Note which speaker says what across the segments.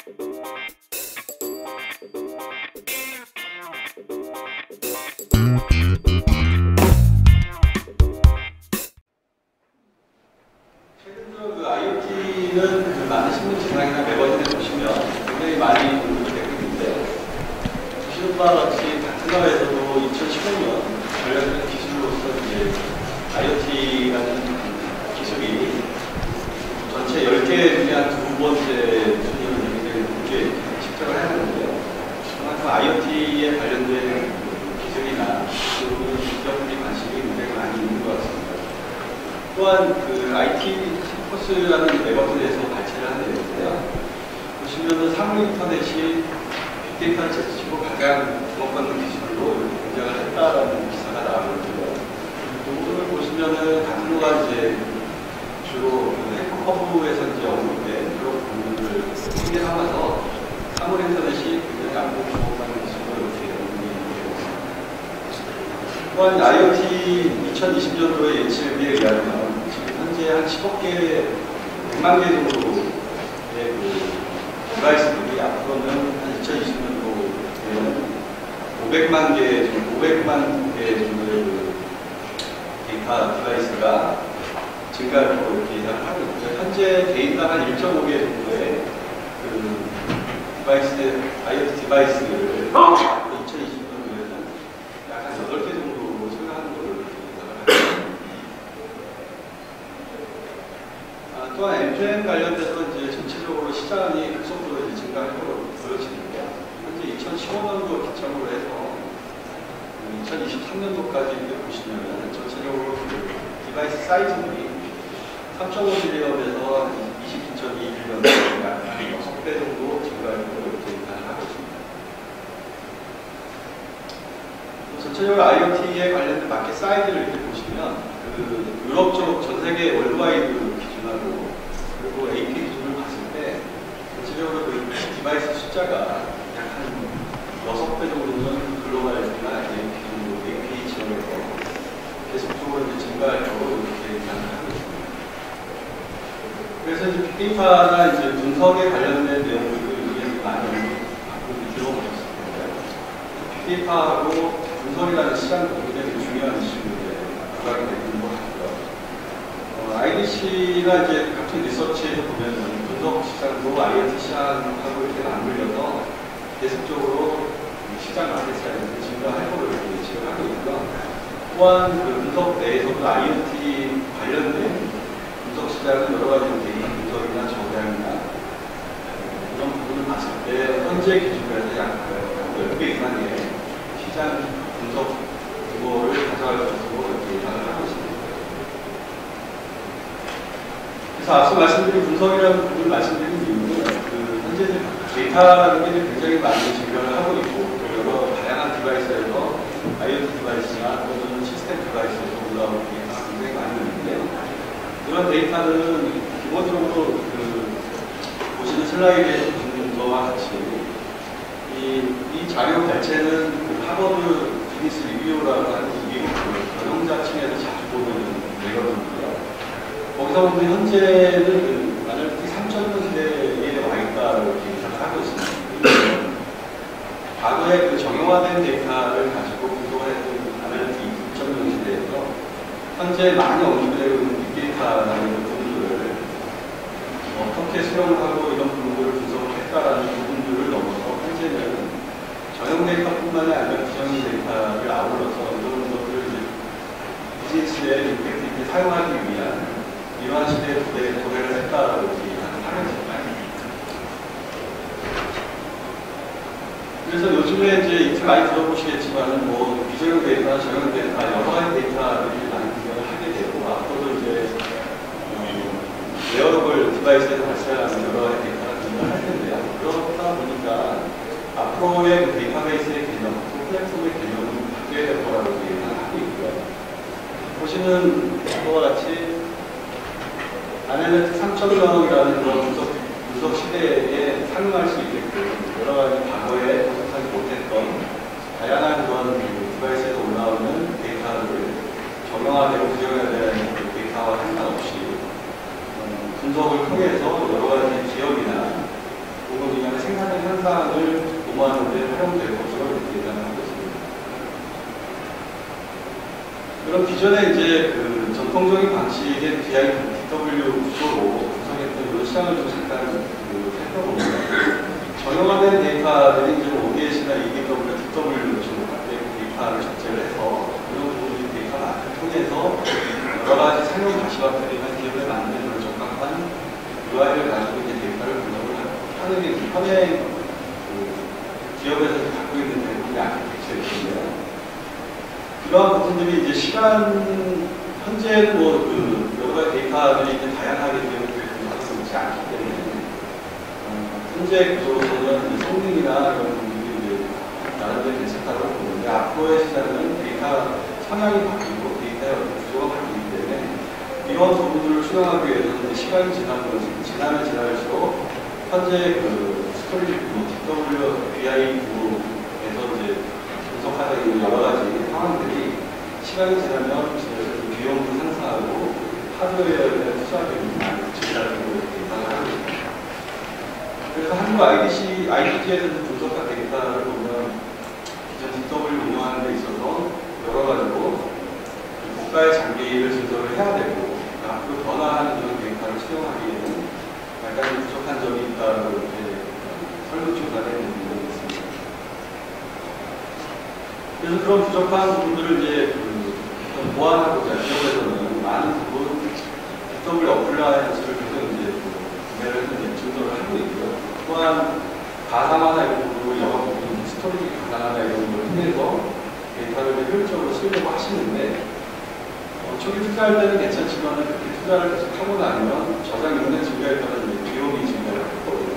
Speaker 1: 최근 들어 그 IoT는 그 많은 신문 기사나 매거진에 보시면 굉장히 많이 공부되고 있는데, 보시는 바와 같이 같은 나라에서도 2015년 관련된 기술로서 이제 IoT라는 기술이 전체 10개 중에 한 두 번째 순위로 굉장히 높게 집중을 하는데요. 그만큼 IoT에 관련된 기술이나 그리고 기업들이 관심이 굉장히 많이 있는 것 같습니다. 또한 그 IT 코스라는 매거진에서 발췌를 한 내용인데요. 보시면은 사물 인터넷이 빅데이터를 제치고 가장 주목받는 기술로 등장을 했다라는 기사가 나오는데요. 이 부분을 보시면은 같은 거가 이제 주로 해커 커브에서 이제 언급된 그런 부분들을 크게 삼아서 사물 인터넷이 굉장히 앞으로 주목받는 기술로 이렇게 언급이 되었습니다. 또한 IoT 2020년도의 예측에 의하면 현재 한 10억 개, 100만 개 정도의 그 디바이스들이 앞으로는 한 2020년도에는 500만 개 정도의 그 데이터 디바이스가 증가할 거로 이렇게 예상을 하고 있고요. 현재 데이터 한 1.5개 정도의 그 디바이스, IoT 디바이스를 2020년도에는 약 한 8개 정도로 증가하는 걸로 이렇게 예상을 하고 있습니다. 또한 M2M 관련돼서 이제 전체적으로 시장이 급속도로 이제 증가할 것으로 보여지는데요. 현재 2015년도 기점으로 해서 2023년도까지 이렇게 보시면 전체적으로 그 디바이스 사이즈들이 3.5빌리언에서 29.2빌리언, 약 6배 정도 증가할 것으로 이렇게 예상을 하고 있습니다. 전체적으로 IoT에 관련된 마켓 사이즈를 이렇게 보시면 그 유럽 쪽 전 세계 월드와이드 기준하고 그리고 AP 기준을 봤을 때 전체적으로 그 디바이스 숫자가 약 한 6배 정도는 글로벌이나 AP 지역에서 계속적으로 이제 증가할 거로 이렇게 예상을 하고 있습니다. 그래서 이제 빅데이터나 이제 분석에 관련된 내용들을 많이 갖고 들어보셨을 텐데, 빅데이터하고 분석이라는 시장도 굉장히 중요한 이슈인데 부각이 되는 것 같고요. IDC가 이제 같은 리서치에서 보면 분석 시장도 IoT 시장하고 이렇게 맞물려서 계속적으로 시장 마켓 사이즈가 증가할 거로 이렇게 예측을 하고 있고요. 또한 그 분석 내에서도 IoT 관련된 분석 시장은 여러 가지 데이터 분석이나 저장이나 이런 부분을 봤을 때 현재 기준에서 약 10배 이상의 시장 분석 규모를 가져갈 것으로 이렇게 예상을 하고 있습니다. 그래서 앞서 말씀드린 분석이라는 부분을 말씀드린 이유는 그 현재 데이터라는 게 굉장히 많이 증가를 하고 있고 또 여러 다양한 디바이스에서 IoT 디바이스나 또는 시스템 디바이스에서 올라오는 데이터가 굉장히 많이 있는데요. 그런 데이터는 기본적으로 그 보시는 슬라이드에 보시는 것과 같이 이 자료 자체는 그 하버드 비즈니스 리뷰라고 하는 미국 경영자층에서 자주 보는 내거든요. 거기서 보면 현재는 그 아날리틱 3.0 시대에 와 있다고 이렇게 예상을 하고 있습니다. 과거에 그 정형화된 데이터를 가지고 분석을 했던 아날리틱 2.0 시대에서 현재 많이 언급되고 있는 빅데이터라는 부분들을 어떻게 수용을 하고 이런 부분들을 분석을 했다라는 부분들을 넘어서 현재는 전형 데이터뿐만이 아니라 비정형 데이터를 아울러서 이런 것들을 비즈니스의 임팩트 있게 사용하기 위한 이러한 시대에 도래를 했다라고 하는 겁니다. 그래서 요즘에 이제 인터넷 많이 들어보시겠지만은 뭐 비정형 데이터나 전형 데이터 여러 가지 데이터들이 많이 등장을 하게 되고 앞으로도 이제 웨어러블 디바이스에서 발생하는 여러 가지 데이터가 등장할 텐데요. 그러다 보니까 앞으로의 그 데이터베이스의 개념, 플랫폼의 개념은 바뀌어야 될 거라고 예상하고 있고요. 보시는 것과 같이 아날리틱 3.0이라는 그런 분석 시대에 상응할 수 있게끔 여러 가지 과거에 분석하지 못했던 다양한 그런 디바이스에서 올라오는 데이터를 정형화되고 부정형화되는 데이터와 상관없이 분석을 통해서 여러 가지 기업이나 공급 분야의 활용될 것으로 예상을 하고 있습니다. 그럼 기존에 이제 그 전통적인 방식의 DW 구조로 구성했던 이 시장을 좀 잠깐 살펴보면 정형화된 데이터들이 이제 ODS나 EDW나 DW 같은 데이터를 적재를 해서 이런 부분이 데이터 마트를 통해서 여러 가지 상용 가시화들이나 기업에 맞는 그런 적합한 UI를 가지고 이제 데이터를 분석을 하는 게 현행 기업에서 갖고 있는 대부분의 아키텍처인데요. 이러한 부분들이 이제 현재 여러 가지 데이터들이 이제 다양하게 되어 있지 않기 때문에 현재 구조로서는 성능이나 이런 부분들이 이제 나름대로 괜찮다고 보는데 앞으로의 시장은 데이터 성향이 바뀌고 데이터의 구조가 바뀌기 때문에 이런 부분들을 수정하기 위해서는 시간이 지나면 지날수록 현재 스토리지 DW BI 구에서 이제 분석하는 여러 가지 상황들이 시간이 지나면 비용도 상승하고 하드웨어에 대한 투자비용이 많이 증가하고 예상을 하고 있습니다. 그래서 한국 IDG에서 분석한 데이터를 보면 기존 DW 운영하는 데 있어서 여러 가지로 고가의 장비를 증설을 해야 되고 앞으로 더 나아가는 그런 데이터를 수용하기에는 약간 부족한 점이 있다고 이렇게 설문조사를 해본 있습니다. 그래서 그런 부족한 부분들을 이제 보완하고자 기업에서는 많은 부분 DW 어플라이언스를 계속 이제 구매를 해서 증설을 하고 있고요. 또한 가상화나 이런 부분으로 영화 부분, 스토리지 가상화나 이런 걸 통해서 데이터를 효율적으로 쓰려고 하시는데 초기 투자할 때는 괜찮지만 그렇게 투자를 계속 하고 나면 저장 용량 증가에 따른 비용이 증가를 했거든요.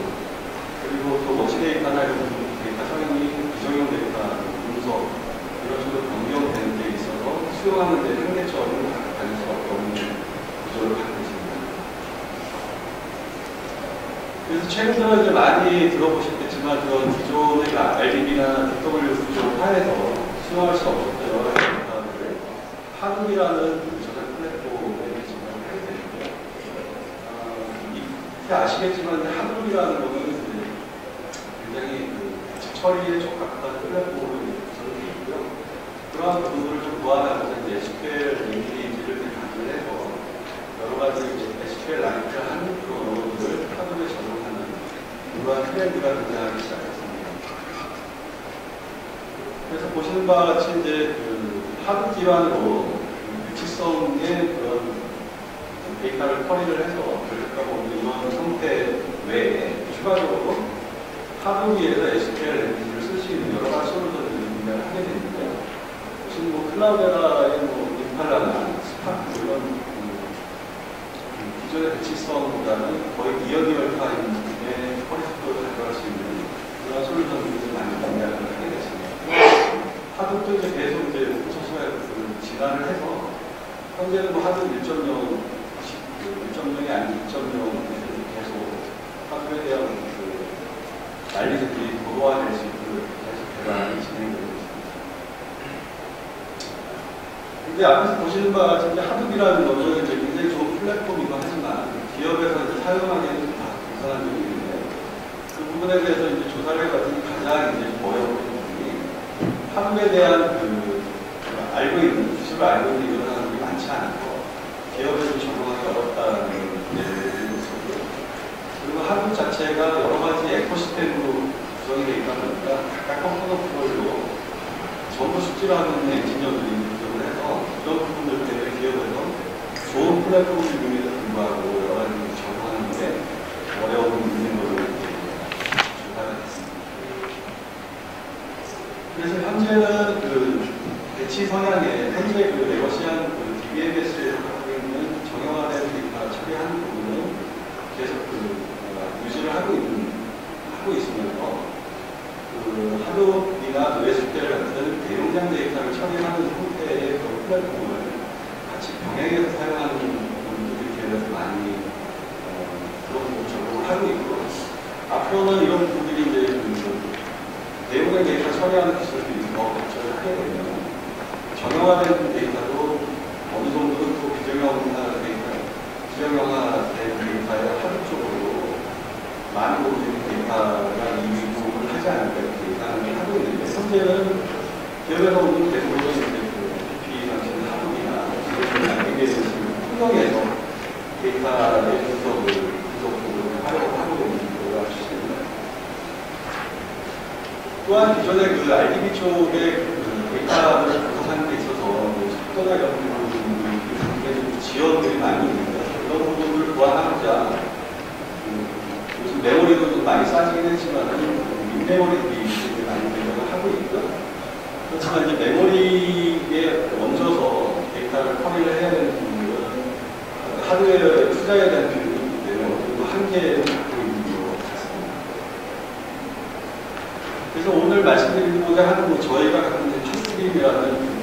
Speaker 1: 그리고 또 워치 데이터나 이런 데이터 성향이 비정형 데이터, 분석 이런 식으로 변경되는 데 있어서 수용하는 데 현대적으로 가질 수밖에 없는 구조를 갖고 있습니다. 그래서 최근 들어 이제 많이 들어보셨겠지만 그런 기존의 RDB나 DW 구조 하에서 수용할 수 없었던 여러 가지 데이터들을 하둠이라는 저장 플랫폼에 지원을 하게 되는데요. 아시겠지만 하둠이라는 것은 굉장히 처리에 적합한 플랫폼으로 구성되어 있고요. 그러한 부분을 좀 보완하면서 SQL 랭귀지를 가지고 해서 여러 가지 SQL 라이트한 그런 언어들을 하둠에 적용하는 그러한 트렌드가 등장하기 시작했습니다. 그래서 보시는 바와 같이 이제 하드 기반으로 유치성의 그런 데이터를 처리를 해서 결과가 오는 이런 형태 외에 추가적으로 하드 위에서 SQL 랭귀지를 쓸 수 있는 여러 가지 솔루션들을 분야를 하게 되는데요. 지금 클라우데라의 임팔라나 스파크 이런 기존의 배치성보다는 거의 이어디얼 타임의 처리 속도를 가져갈 수 있는 그런 솔루션들이 많이 등장을 하게 됐습니다. 하드도 이제 계속 진화를 해서 현재는 하드 1.0이 아닌 2.0 계속 하드에 대한 난리들이 도로화될 수 있도록 계속 개발이 진행되고 있습니다. 근데 앞에서 보시는 바와 같이 하드이라는 것은 이제 굉장히 좋은 플랫폼이긴 하지만 기업에서 이제 사용하기에는 다 불편한 점이 있는데 그 부분에 대해서 이제 조사를 해봤더니 가장 이제 어려운 부분이 하드에 대한 알고 있는, 기술을 알고 있는 이런 사람들이 많지 않고 기업에서 적용하기 어렵다는 얘기를 있었고요. 그리고 하드 자체가 여러 가지 에코시스템으로 구성이 되어 있다 보니까 각각 컴포넌트별로 전부 숙지하는 엔지니어들이 구성을 해서 이런 부분들 때문에 기업에서 좋은 플랫폼을 이용해서 불구하고 여러 가지 적용하는 데 어려움이 있는 것으로 조사가 됐습니다. 그래서 현재는 배치 성향에 현재 레거시한 DBMS에서 갖고 있는 정형화된 데이터 처리하는 부분은 계속 유지를 하고 있으면서 하드이나 NoSQL 같은 대용량 데이터를 처리하는 형태의 플랫폼을 같이 병행해서 사용하는 부분들이 계속 많이 그런 적용을 하고 있고 앞으로는 이런 부분들이 이제 대용량 데이터 처리하는 기술들이 더 발전을 하게 되면 정형화된 데이터도 어느 정도는 또 비정형화된 데이터의 하드 쪽으로 많은 부분들이 데이터가 이용을 하지 않을까 이렇게 예상을 하고 현재는 기업에서 오는 대부분은 이제 PP 방식의 하부이나 이게 통영에서 데이터의 분석을 하고 있는 거라 주십니다. 또한 기존의 그 RDB 쪽의 데이터를 분석하는 데 있어서 속도나 이런 부분들이 지원들이 많이 있는데 이런 부분을 보완하고자 요즘 메모리도 좀 많이 싸지긴 했지만 민메모리들이 많이 대응을 하고 있고요. 그렇지만 이제 메모리에 얹어서 데이터를 처리를 해야 되는 부분은 하드웨어에 투자해야 되는 부분이기 때문에 어느 정도 한계를 갖고 있는 것 같습니다. 그래서 오늘 말씀드리고자 하는 저희가 갖고 있는 파스트림이라는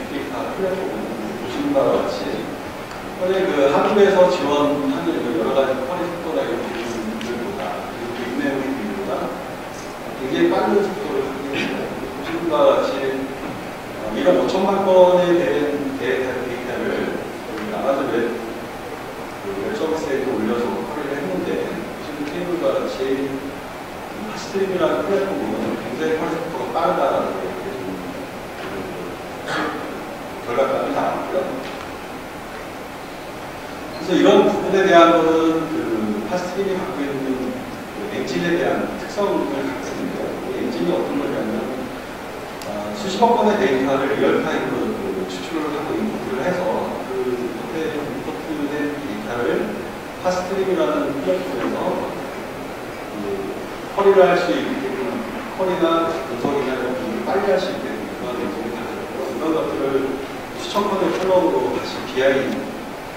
Speaker 1: 빅데이터 플랫폼은 보시는 바와 같이 현재 그 한국에서 지원하는 여러 가지 처리 속도나 이런 부분들보다 그리고 인메모리보다 굉장히 빠른 속도를 갖고 있습니다. 보시는 바와 같이 1억 5천만 건에 대한 데이터를 아마존 웹 서비스에 올려서 처리를 했는데 지금 테이블과 같이 파스트림이라는 플랫폼은 굉장히 처리 속도가 빠르다는 결과감이 나왔고요. 그래서 이런 부분에 대한 것은 그 파스트림이 갖고 있는 그 엔진에 대한 특성을 갖고 있는데요. 이 엔진이 어떤 거냐면 수십억 건의 데이터를 리얼타임으로 추출을 하고 인풋을 해서 그 인풋된 데이터를 파스트림이라는 플랫폼에서 처리를 할 수 있게끔 처리나 분석이나 이런 부분을 빨리 할 수 있게끔 그런 내용이 가졌고 이런 것들을 수천 건의 컬럼으로 다시 BI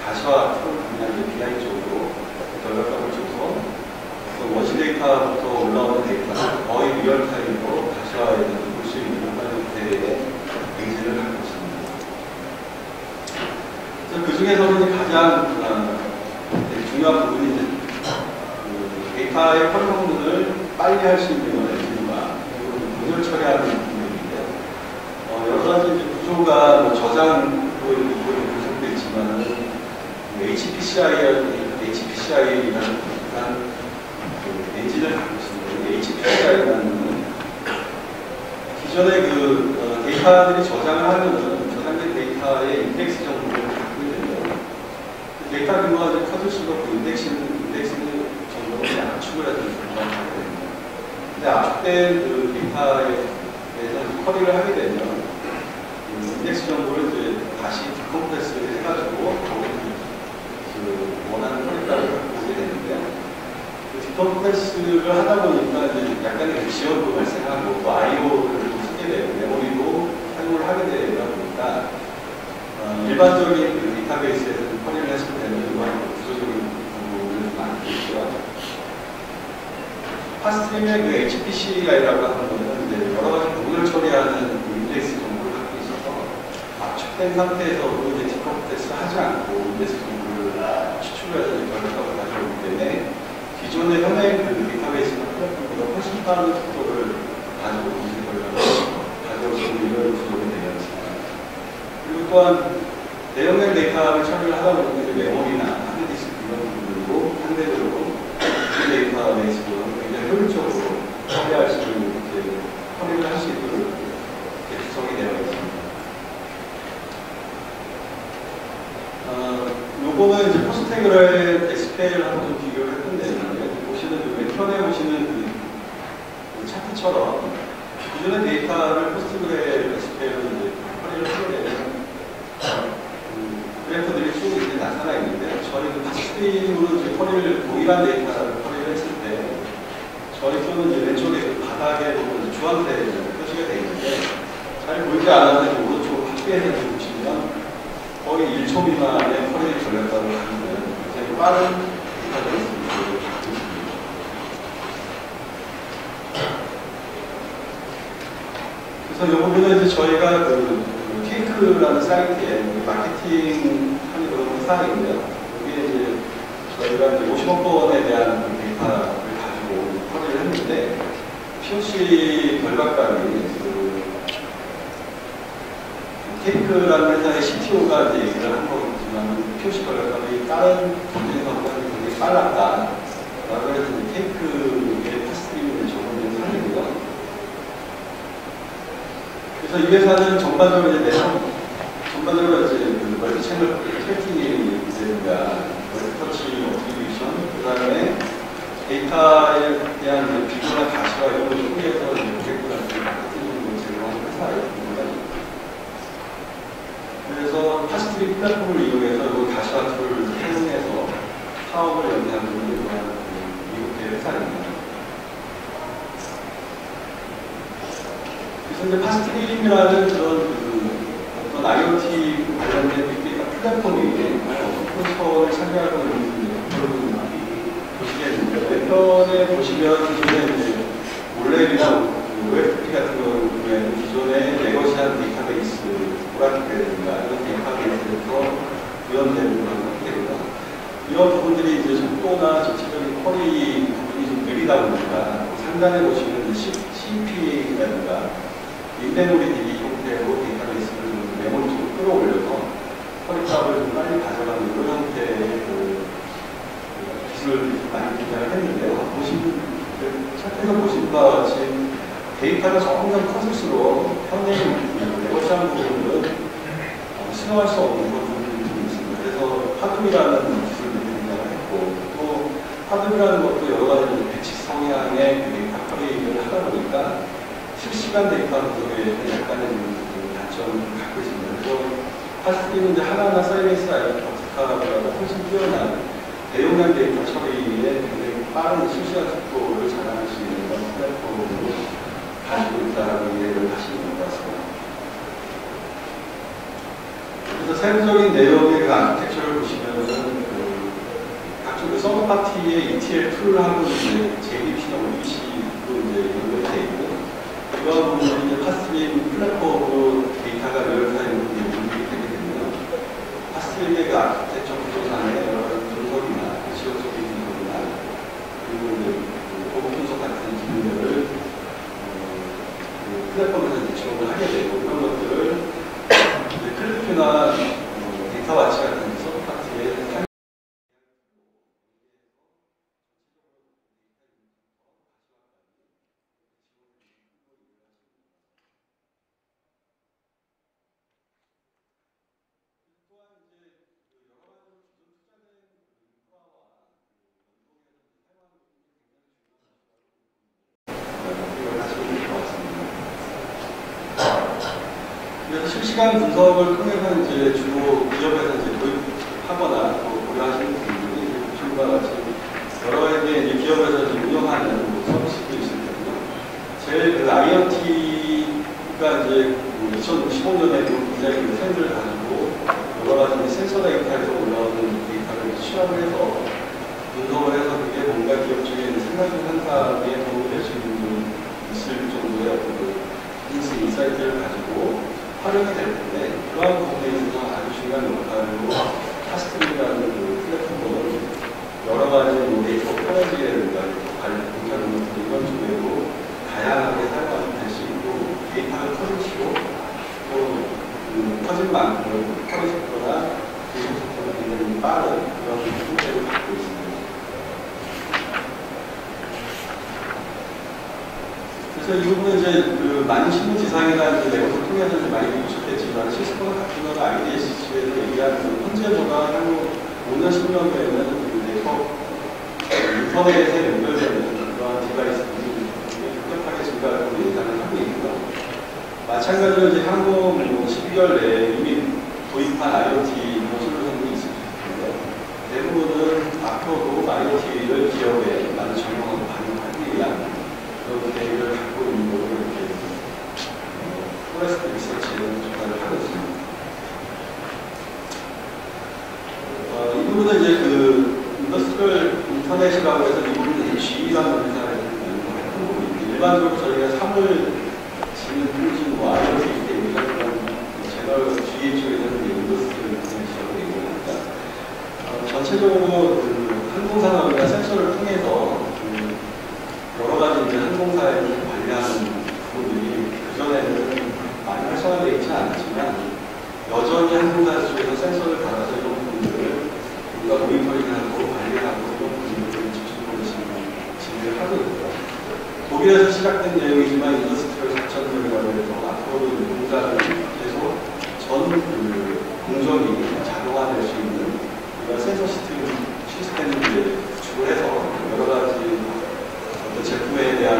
Speaker 1: 가시화 툴을 BI 쪽으로 결과값을 줘서 원시 데이터부터 올라오는 데이터를 거의 리얼타임으로 가시화해 볼 수 있는 형태의 엔진을 갖고 있습니다. 그래서 그 중에서는 가장 중요한 부분이 이제 데이터의 처리 성능을 빨리 할 수 있는 엔진과 분열 처리하는 부분인데요. 여러 가지 구조가 뭐 저장도 분석되어 있지만 HPCI라는 엔진을 갖고 있습니다. HPCI라는 기존의 그 데이터들이 저장을 하면은 저장된 데이터의 인덱스 정보를 갖고 있는데요. 그 데이터 규모가 좀 커질수록 그 인덱스 정보를 압축을 해서 정보가 됩니다. 근데 압축된 그 데이터에 대해서 처리를 하게 되면 그 인덱스 정보를 이제 다시 디컴프레스를 해가지고 그 원하는 처리값을 갖고 오게 되는데요. 그 디컴프레스를 하다 보니까 이제 약간의 지연도 발생하고 또 I/O를 쓰게 되고 메모리도 사용을 하게 되다 보니까 일반적인 그 데이터베이스에서 처리를 했을 때는 이런 구조적인 부분을 많이 있고요. 파스트림의 그 HPCI라고 하는 것은 이제 여러 가지 부분을 처리하는 그 인덱스 정보를 갖고 있어서 압축된 상태에서도 이제 디컴프레스를 하지 않고 인덱스 정보를 추출해서 결과값을 가져오기 때문에 기존의 현행 그 데이터베이스나 플랫폼보다 훨씬 빠른 속도를 가지고 검색 결과를 가져올 수 있는 이런 구조가 되어 있습니다. 그리고 또한 대용량 데이터를 처리를 하다 보면 메모리나 하드디스크 이런 부분으로 상대적으로 그 데이터베이스로 굉장히 효율적으로 처리할 수 있는 처리를 할 수 있도록 구성이 되어 있습니다. 요거는 이제 포스트그레 SQL하고 좀 비교를 했는데 보시는 왼편에 보시는 그 차트처럼 기존의 데이터를 포스트그레 SQL로 이제 처리를 하게 되면 그래프들이 쭉 이제 나타나 있는데 저희는 파스트림으로 이제 처리를 동일한 데이터를 처리를 했을 때 저희 쪽은 이제 왼쪽에 그 바닥에 보면 주황색 표시가 되어 있는데 잘 보이지 않았는데 오른쪽 확대해서 보시면 거의 1초 미만의 처리 전략가로 가는 굉장히 빠른 데이터가 있습니다. 그래서 이 부분은 이제 저희가 그 케이크라는 사이트에 마케팅 하는 그런 회사인데요. 여기에 이제 저희가 이제 50억 번에 대한 데이터를 가지고 처리를 했는데 POC 결과값이 그 케이크라는 회사의 CTO가 이제 얘기를 한 거지만 POC 결과값이 다른 경쟁사보다 굉장히 빨랐다. 그래서 케이크의 파스트림을 적어낸 사례고요. 그래서 이 회사는 전반적으로 이제 전반적으로 이제 그 멀티 채널 트래킹이 있으니까 멀티터치 어플리케이션, 그 다음에 데이터에 대한 비교나 가시와 이런 걸 통해서 고객들한테 마케팅을 제공하는 회사입니다. 그래서 파스트리 플랫폼을 이용해서 이 가시와 툴을 사용해서 사업을 연계하는 미국의 회사입니다. 그래서 이제 파스트리임이라는 그런 어떤 IoT 관련된 빅데이터 플랫폼이 어떤 포지션을 차지하고 있는지 여러분 보시겠는데, 왼편에 보시면 기존에 이제 올랩이나 OFP 같은 경우에는 기존의 레거시한 데이터베이스, 오라클이라든가 이런 데이터베이스에서 구현되는 그런 형태입니다. 이런 부분들이 이제 속도나 전체적인 쿼리 부분이 좀 느리다 보니까 상단에 보시면 CPA라든가 인메모리 DB 형태로 데이터베이스를 좀 메모리 쪽으로 끌어올려서 쿼리값을 좀 빨리 가져가는 이런 형태의 기술을 많이 개발을 했는데요. 차트에서 보신 바와 같이 데이터가 점점 커질수록 현행 레거시한 부분은 수용할 수 없는 그런 부분이 좀 있습니다. 그래서 하둠이라는 기술을 등장을 했고, 또 하둠이라는 것도 여러 가지 배치 성향의 데이터 쿼리를 하다 보니까 실시간 데이터 분석에 약간의 단점을 갖고 있습니다. 그래서 파스트리는 이제 하나하나 사이렌스 어택하보다도 훨씬 뛰어난 대용량 데이터 처리에 굉장히 빠른 실시간 속도를 자랑할 수 있는 그런 플랫폼으로 가지고 있다라고 이해를 하시는 것 같습니다. 그래서 세부적인 내용의 그 아키텍처를 보시면은 각종 그 서브 파티의 ETL 툴하고 이제 JDBC나 ODBC로 이제 연결되어 있고, 이런 부분은 이제 파스트림 플랫폼으로 데이터가 리얼타임으로 연결이 되게 되면 파스트림의 그 아키텍처 구조상의 여러 가지 분석이나 지역적인 분석이나 그리고 이제 고급 분석 같은 기능들을 플랫폼에서 이제 지원을 하게 되고, 이런 것들을 클리프나 데이터 와치 같은 서브 파티에 그래서 실시간 분석을 통해서 이제 주로 기업에서 이제 도입하거나 또 고려하시는 분들이 지금과 같이 여러 가지 기업에서 운영하는 서비스도 있을 텐데요. 제일 그 IoT가 이제 2015년에 굉장히 트렌드를 가지고 여러 가지 센서 데이터에서 올라오는 데이터를 취합을 해서 분석을 해서 그게 뭔가 기업 쪽에 생산성 향상에 도움이 될 수 있는 있을 정도의 인사이트를 가지고 활용이 될 텐데, 그러한 부분에 있어서 아주 중요한 역할로 파스트리라는 그 플랫폼은 여러 가지 데이터 포렌식이라든가 관련 공차 능력들 이런 쪽으로 다양하게 사용할 수 있고, 데이터가 커질수록 또 커진 만큼 커리 속도나 기술 속도가 굉장히 빠른 그런 형태를 갖고 있습니다. 그래서 이 부분은 이제 그 많은 신문 지상이나 이제 내용을 통해서 많이 보셨겠지만, 시스코나 같은 건 IDS 측에서 얘기하는 현재보다 향후 5년, 10년 후에는 네트워크, 인터넷에 연결되는 그러한 디바이스들이 급격하게 증가할 것으로 예상을 하고 있고요. 마찬가지로 이제 향후 12개월 내에 이미 도입한 IoT 솔루션이 있을 텐데, 대부분은 앞으로도 IoT를 기업에 많이 적용하고 반영하기 위한 그런 계획을 갖고 있는 걸로 이렇게 포레스트 리서치에는 조사를 하고 있습니다. 이 부분은 이제 그 인더스트리얼 인터넷이라고 해서 이 부분은 G라는 회사에서 한 부분인데, 일반적으로 저희가 사물 지능 통신 IoT 때 얘기하는 채널 G 쪽에서는 인더스트리얼 인터넷이라고 얘기합니다. 전체적으로 그 항공산업이나 센서를 통해서 여러 가지 이제 항공사에서 관리하는 부분들이 그전에는 많이 활성화되어 있지 않았지만, 여전히 항공사 쪽에서 센서를 달아서 이런 부분들을 우리가 모니터링하고 관리하고 이런 부분들을 집중적으로 진행을 하고 있고요. 독일에서 시작된 내용이지만 인더스트리얼 4.0이라고 해서 앞으로도 공장은 계속 전 공정이 자동화될 수 있는 이런 센서 시스템을 구축을 해서 여러 가지 어떤 제품에 대한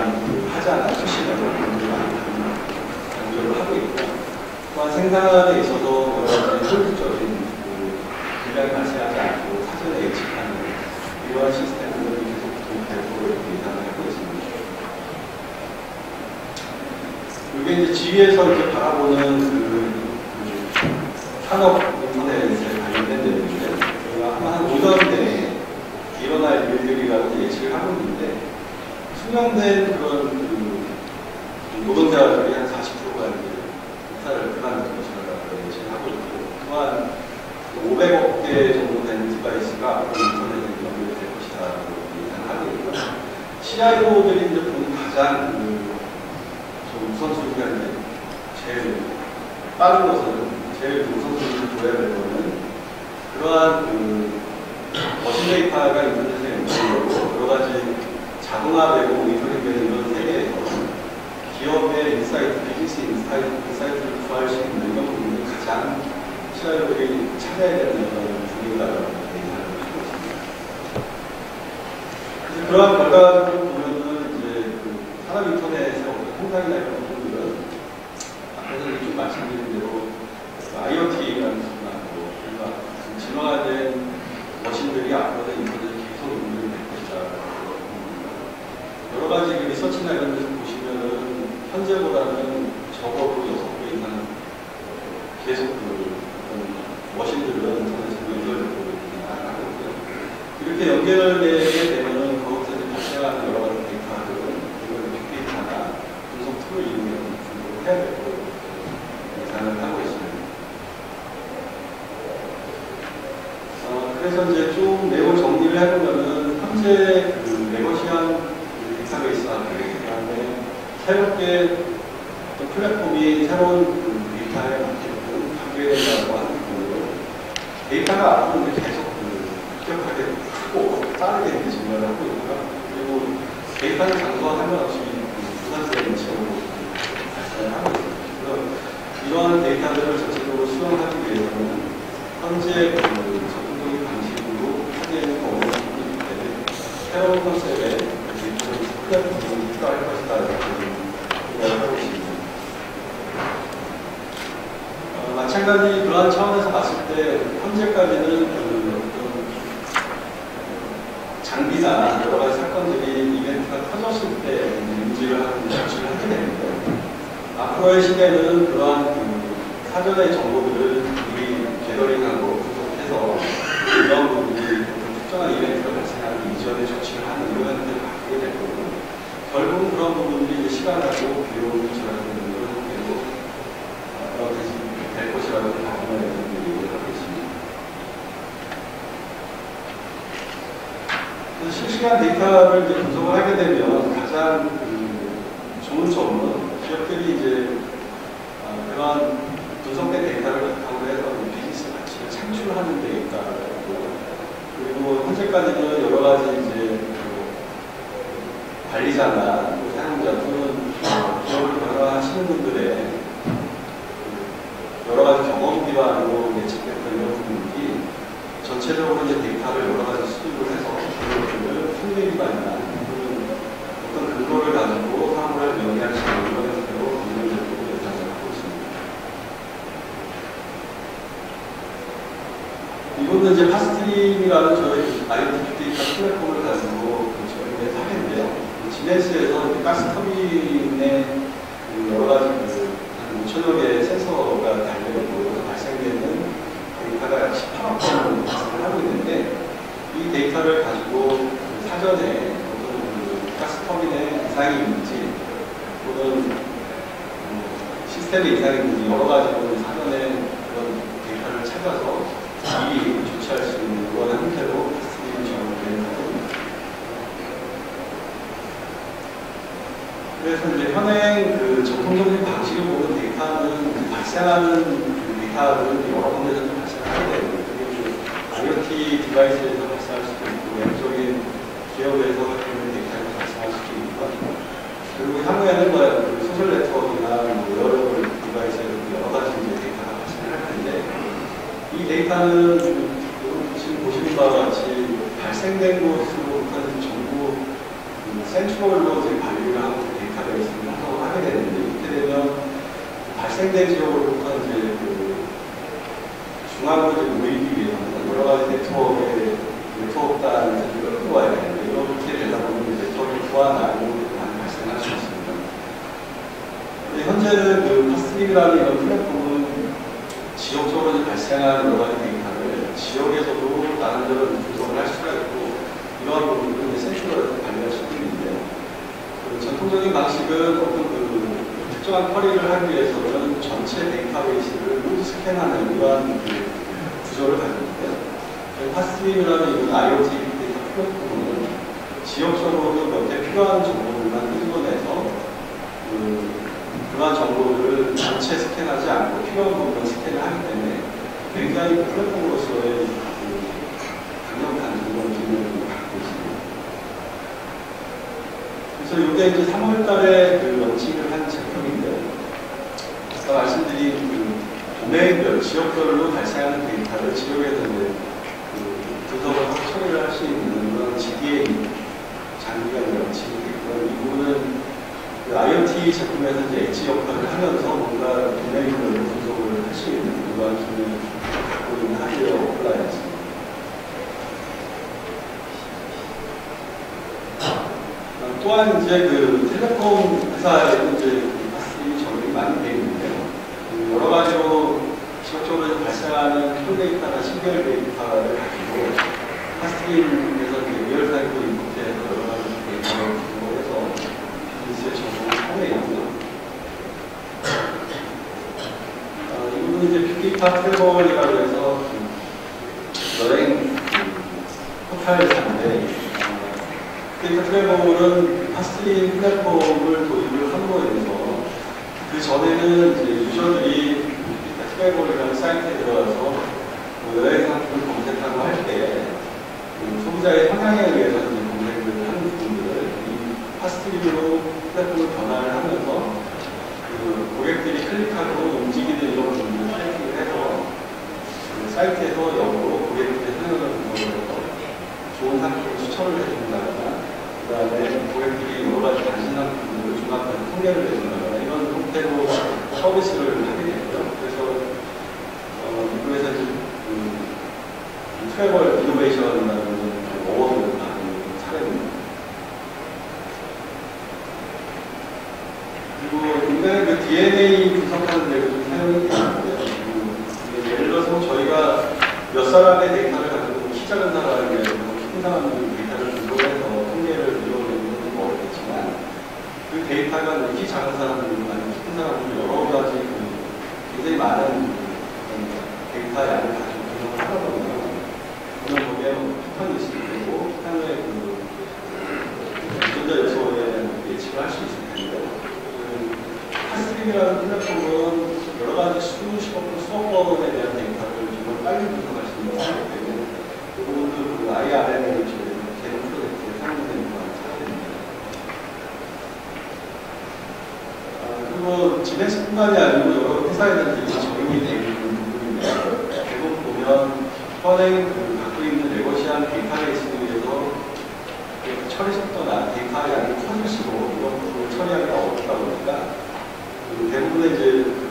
Speaker 1: 하자나 수신을 많이 강조를 하고 있고, 또한 생산에 있어서 여러 가지 효율적인 분량이 발생하지 않고 사전에 예측하는 이러한 시스템들이 계속 도입될 거로 예상을 하고 있습니다. 이게 이제 지위에서 이렇게 바라보는 산업 인터넷에 관련된 내용인데, 저희가 아마 한 5년 내에 일어날 일들이라고 예측을 하고 있는데, 수명된 그런 노동자들이 한 40%가 이사를 그만둘 것이라고 예측을 하고 있고, 또한 500억 개 정도 되는 디바이스가 앞으로 인터넷에 연결될 것이라고 예상을 하고 있고요. CIO들이 이제 보는 가장 우선순위가 이제 제일 빠른 것은, 제일 우선순위를 둬야 될 거는 그러한 머신 데이터가 인터넷에 연결되고 여러 가지 자동화되고 모니터링되는 이런 세계에서 기업의 인사이트, 비즈니스 인사이트를 구할 수 있는 이런 부분이 가장 CIO들이 찾아야 되는 그런 분위기라고 얘기하고 있습니다. 그러한 결과를 보면은 이제 산업 인터넷의 어떤 통상이나 이런 부분들은 앞에서 좀 말씀드린 대로 IoT라는 수가 그러니까 진화된 머신들이 앞으로는 인터넷에 계속 운영이 될 것이다. 여러 가지 리서치나 이런 데서 보시면은 현재보다는 적어도 6배 이상 계속 머신들은 인터넷에 연결되고 나가고 있고요. 이렇게 연결되게 되면은 거기서 발생하는 여러 가지 데이터들은 이걸 빅데이터나 분석 툴을 이용해서 분석을 해야 될 거라고 예상을 하고 있습니다. 그래서 이제 좀 내용 정리를 해보면은 현재 레거시한 데이터베이스와 그다음에 새롭게 어떤 플랫폼이 새로운 데이터에 맞게끔 관계된다고 하는 부분으로 데이터가 앞으로 계속 급격하게 크고 빠르게 증가를 하고 있고요. 그리고 데이터를 장소와 상관없이 부산세 인식으로 발생을 하고 있습니다. 이러한 데이터들을 전체적으로 수용하기 위해서는 현재 적극적인 방식으로 하기에는 어려운 부분이기 때문에 새로운 컨셉의 플랫폼이 필요할 것이다 이렇게 생각을 하고 있습니다. 마찬가지 그러한 차원에서 봤을 때 현재까지는 어떤 장비나 여러 가지 사건들이 이벤트가 터졌을 때 인지를 하는 조치를 하게 되는데, 앞으로의 시대는 그러한 사전의 정보들을 미리 게더링하고 분석해서 이런 부분이 특정한 이벤트가 발생하는 이전에 조치를 하는 이런 형태를 바꾸게 될 거고, 결국은 그런 부분들이 이제 시간하고 비용을 절약하는 그런 형태로 될 것이라고 가정을 얘기를 하고 있습니다. 실시간 데이터를 이제 분석을 하게 되면 가장 좋은 점은 기업들이 이제 그러한 분석된 데이터를 바탕으로 해서 비즈니스 가치를 창출하는 데 있다고, 그리고 현재까지는 여러 가지 이제 관리자나 사용자 또는 기업을 변화하시는 분들의 여러 가지 경험 기반으로 예측됐던 이런 부분이 전체적으로 이제 데이터를 여러 가지 수집을 해서 그것들을 통계 기반이나 어떤 근거를 가지고 사물을 명의할 수 있는 이런 형태로 운영되고 예상을 하고 있습니다. 이거는 이제 파스트림이라는 저희 IoT 빅데이터 플랫폼을 가지고 저희의 사례인데요. 지네스에서 가스터빈의 여러 가지 한 5천여 개의 센서가 달려있고 발생되는 데이터가 약 18억 건을 발생을 하고 있는데, 이 데이터를 가지고 사전에 어떤 가스터빈의 이상이 있는지 또는 시스템의 이상이 있는지 여러 가지로 사전에 그런 데이터를 찾아서 미리 조치할 수 있는 그런 형태로 파스트림이 적용되는 겁니다. 그래서 이제 현행 전통적인 방식을 보는 데이터는 발생하는 데이터는 여러 군데서 발생하게 되고, 그리고 IoT 디바이스에서 발생할 수도 있고, 외부적인 기업에서 갖고 있는 데이터에서 발생할 수도 있고, 그리고 향후에는 소셜 네트워크나 뭐 여러 디바이스에 여러 가지 이제 데이터가 발생할 텐데 이 데이터는 지금 보시는 바와 같이 발생된 곳으로부터는 전부 센트럴로 이제 관리를 하고 데이터베이스를 하게 되는데 이렇게 되면 발생된 지역으로부터 이제 중앙으로 이제 모이기 위해서는 여러 가지 네트워크 단을 끌고 와야 되는데 이렇게 되다 보면 네트워크 보안 난이도가 많이 발생할 수 있습니다. 현재는 파스트릭이라는 이런 플랫폼은 지역적으로 발생하는 여러 가지 데이터를 지역에서도 나름대로 분석을 할 수가 있고 이러한 부분은 센트럴에서 관리할 수도 있는데요. 전통적인 방식은 어떤 특정한 쿼리를 하기 위해서는 전체 데이터베이스를 모두 스캔하는 이러한 구조를 가지고 있는데요. 파스트릭이라는 이런 IoT 데이터 플랫폼은 지역적으로 몇 개 필요한 정보들만 끄집어내서 그러한 정보들을 전체 스캔하지 않고 필요한 부분만 스캔을 하기 때문에 굉장히 플랫폼으로서의 강력한 그런 기능을 갖고 있습니다. 그래서 이게 이제 3월 달에 런칭을 한 제품인데 아까 말씀드린 도메인별, 지역별로 발생하는 데이터를 지역에서 이제 분석을 하고 처리를 할 수 있는 그런 GDA 장비가 런칭이 됐고요. 이 부분은 IoT 제품에서 이제 엣지 역할을 하면서 뭔가 도메인별로 분석을 할 수 있는 그런 기능을 갖고 있는 하드웨어 어플라이언스입니다. 또한 이제 텔레콤 회사에도 이제 파스트릭이 적용이 많이 되어 있는데요. 여러 가지로 지역적으로 발생하는 표 데이터나 신결 데이터를 가지고 파스트릭에서 리얼타임으로 인풋해서 여러 가지 데이터를 구성해서 비즈니스에 적용을 하고 있고요. 이 부분은 이제 빅데이터 트래블이라고 해서 여행 포탈 회사인데 빅데이터 트래블은 파스트릭 플랫폼을 도입을 함으로 인해서 그 전에는 이제 유저들이 트래블이라는 사이트에 들어가서 여행 상품을 검색하고 할 때 소비자의 성향에 의해서 이제 검색을 하는 부분들을 이 파스트릭으로 플랫폼을 변화를 하면서 고객들이 클릭하고 움직이는 이런 부분들을 트래킹을 해서 사이트에서 역으로 고객들의 성향을 분석해서 좋은 상품을 추천을 해준다거나 그 다음에 고객들이 여러 가지 관심 상품들을 종합해서 통계를 내준다거나 이런 형태로 서비스를 하게 되고요. 그래서 미국에서 트래블 이노베이션이라는 어워드를 받은 사례입니다. 그리고 인간의 DNA 분석하는 데도 좀 사용이 되는데요. 예를 들어서 저희가 몇 사람의 데이터를 가지고 키 작은 사람에게 큰 사람의 데이터를 분석해서 통계를 이루어내는 것은 어렵겠지만 그 데이터가 키 작은 사람들이나 큰 사람들 여러 가지 굉장히 많은 데이터 양을 가지고 분석을 하다 보면 오늘 거기에 패턴이 있을 테고 패턴의 유전자 요소에 예측을 할 수 있을 텐데 파스트릭이라는 플랫폼은 여러 가지 수십 번에 대한 데이터를 정말 빨리 분석할 수 있는 거기 때문에 그 부분도 IRM을 개론 프로젝트에 사용되는 거라고 생각됩니다. 그리고 진행뿐만이 아니고 여러 회사에는 적용이 되어 있는 부분인데요. 대부분 보면 현행 갖고 있는 레거시한 데이터베이스에 의해서 처리 속도나 데이터 양이 커질수록 이런 부분을 처리하기가 어렵다 보니까 대부분의 이제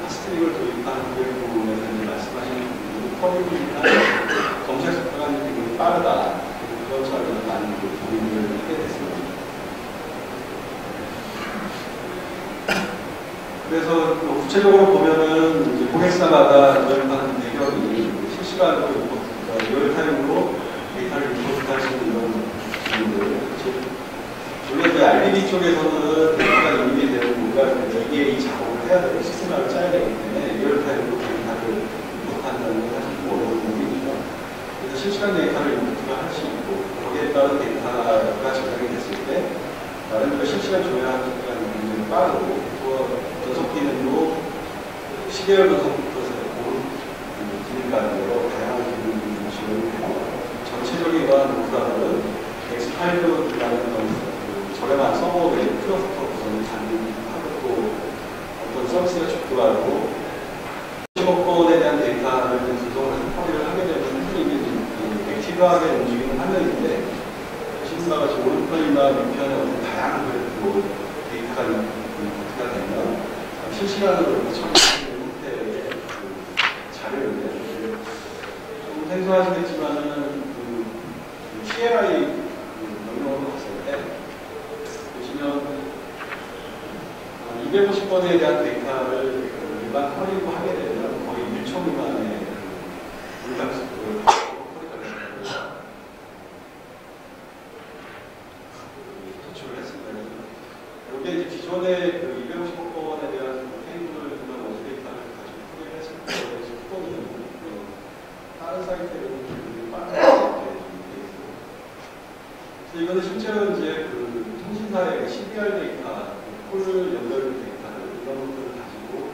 Speaker 1: 파스트릭을 도입한 고객 부분에서 말씀하신 쿼리나 검색 속도가 굉장히 빠르다. 그런 처리를 많이 고민을 하게 됐습니다. 그래서 구체적으로 보면은 이제 고객사마다 도입하는 대결이 실시간으로 리얼타임으로 데이터를 인풋할 수 있는 이런 부분들. 물론 이제 RDB 쪽에서는 데이터가 이미 되는 뭔가 EDA 작업을 해야 되고 시스템을 짜야 되기 때문에 리얼타임으로 데이터를 인풋한다는 건 사실 좀 어려운 부분이죠. 그래서 실시간 데이터를 인풋을 할 수 있고 거기에 따른 데이터가 저장이 됐을 때 나름대로 실시간 조회하는 속도가 굉장히 빠르고 또 분석 기능도 시계열 분석부터 해서 기능까지 여러 다양한 기능들이 지원이 되고 전체적인 이러한 노후라는 X5라는 저렴한 서버의 클러스터 구성을 장비하고 또 서비스가 죽더라도 정치권에 대한 데이터를 분석을 해서 처리를 하게 되면 사실 이게 액티브하게 움직이는 화면인데 보시는 바와 같이 오른편이나 왼편에 어떤 다양한 데이터가 되면 실시간으로 처리하는 형태의 자료인데 좀 생소하시겠지만은 TLI 명령어로 봤을 때 보시면 250번에 대한 데이터를 일반 처리를 하게 되면 거의 1초 미만의 불감속도를 도출을 했습니다. 이게 이제 기존의 250번에 대한 테이블을 그런 원소 데이터를 가지고 처리를 했을 때 속도는 다른 사이트에는 빠르게 이렇게 돼 있어요. 이거는 실제로 이제 통신사의 CDR 데이터, 콜 연결 데이터를 이런 것들을 가지고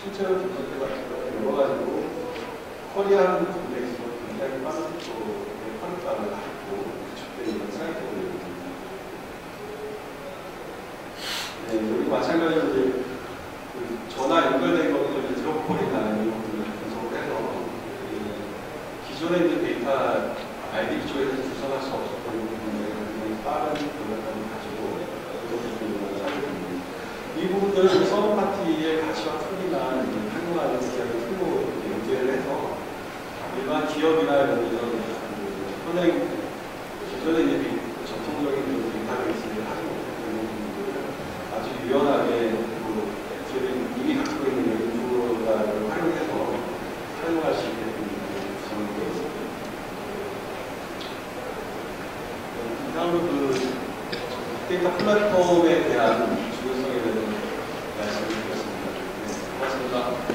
Speaker 1: 실제로 분석해 가지고 열어가지고 커리하는 부분에 있어서 굉장히 빠른 속도의 커리감을 갖고 구축되어 있는 사이트들입니다. 네, 여기 마찬가지로 이제 전화 연결된 것들 드롭콜이나 이런 것들을 분석을 해서 기존에 있는 데이터 IDB 쪽에서 주선할 수 없었던 부분에 굉장히 빠른 변화감을 가지고 이것들을 사용합니다. 이 부분들을 서브 파티의 가치와 크기나 활용하는 틀로 연계를 해서 일반 기업이나 이런 데서 현행 기존에 있는 전통적인 데이터베이스를 하지 못했던 부분들을 아주 유연하게 이미 갖고 있는 인프라를 활용해서 사용할 수 있게끔 구성되어 있습니다. 다음으로 데이터 플랫폼에 대한 중요성에 대해서 말씀을 드렸습니다. 네, 고맙습니다.